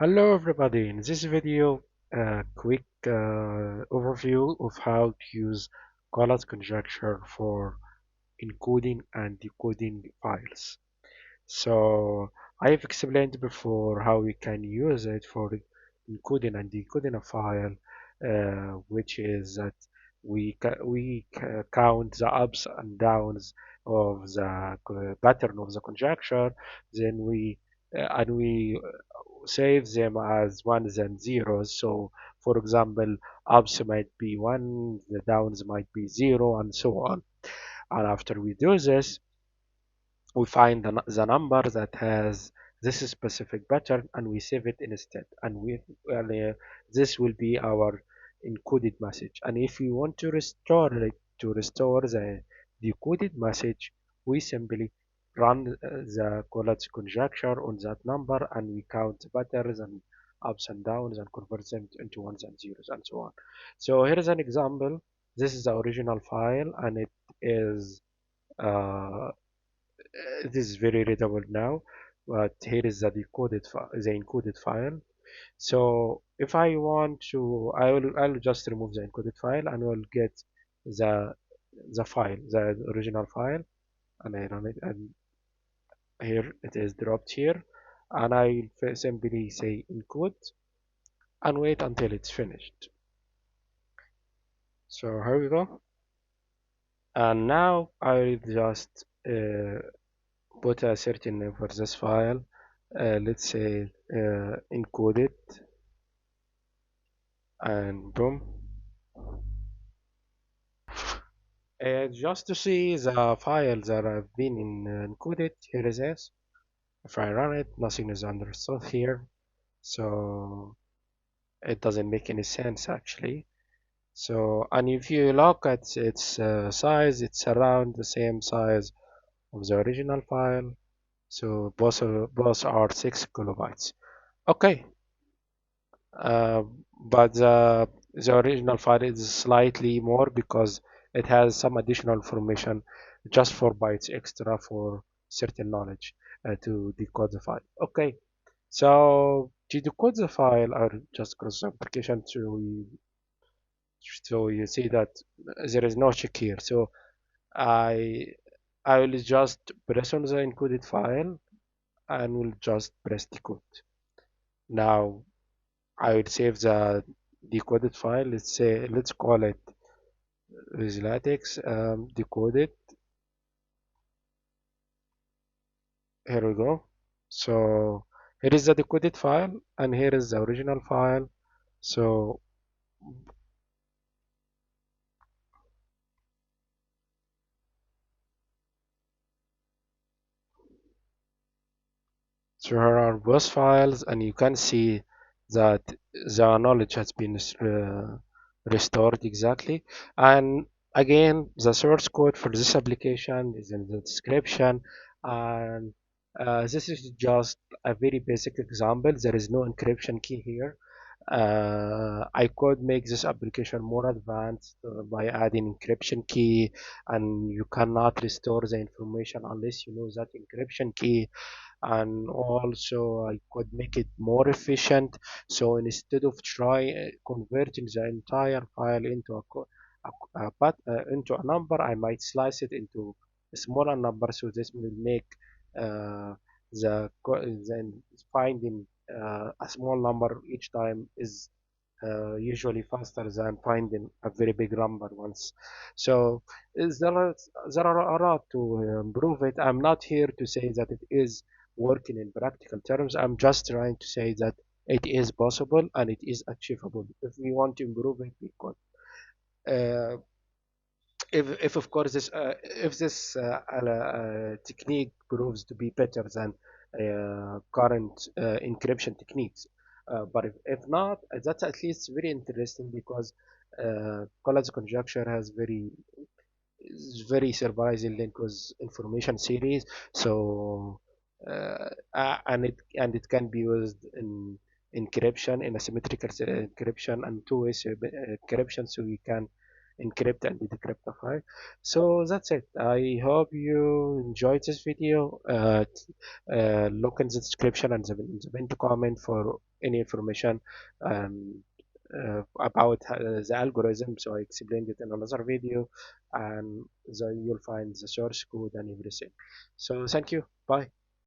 Hello everybody, in this video a quick overview of how to use Collatz conjecture for encoding and decoding files. So I've explained before how we can use it for encoding and decoding a file, which is that we count the ups and downs of the pattern of the conjecture, then we save them as ones and zeros. So for example, ups might be one, the downs might be zero, and so on. And after we do this, we find the number that has this specific pattern and we save it instead, and this will be our encoded message. And if we want to restore it, to restore the decoded message, we simply run the Collatz conjecture on that number, and we count the patterns and ups and downs and convert them into ones and zeros and so on. So here is an example. This is the original file, and it is uh, it is very readable now, but here is the encoded file. So if I want to, I'll just remove the encoded file and will get the the original file, and I run it, and here it is dropped here, and I simply say encode and wait until it's finished. So here we go, and now I'll just put a certain name for this file. Let's say encode it, and boom. Just to see the files that have been encoded, here is this. If I run it, nothing is understood here, so it doesn't make any sense actually. So, and if you look at its size, it's around the same size of the original file. So both are 6 kilobytes. Okay, uh, but the original file is slightly more because it has some additional information, just 4 bytes extra for certain knowledge to decode the file. Okay, so to decode the file, or just cross application to, so you see that there is no check here. So I I will just press on the encoded file and will just press decode. Now I will save the decoded file. Let's call it Visualetics decoded. Here we go. So here is the decoded file, and here is the original file. So here are both files, and you can see that the knowledge has been restored exactly. And again, the source code for this application is in the description, and this is just a very basic example. There is no encryption key here. I could make this application more advanced by adding encryption key, and you cannot restore the information unless you know that encryption key. And also I could make it more efficient. So instead of converting the entire file into into a number, I might slice it into a smaller number. So this will make uh, then finding a small number each time is usually faster than finding a very big number once. So there are a lot to improve it. I'm not here to say that it is working in practical terms. I'm just trying to say that it is possible and it is achievable. If we want to improve it, we could. Uh, if of course if this technique proves to be better than current encryption techniques, but if not, that's at least very interesting because Collatz conjecture has very surprising link with information series. So and it can be used in encryption, in asymmetrical encryption and two-way encryption, so you can encrypt and decrypt a file. So that's it. I hope you enjoyed this video. Look in the description and the pinned comment for any information um, about the algorithm. So I explained it in another video, and you'll find the source code and everything. So thank you. Bye.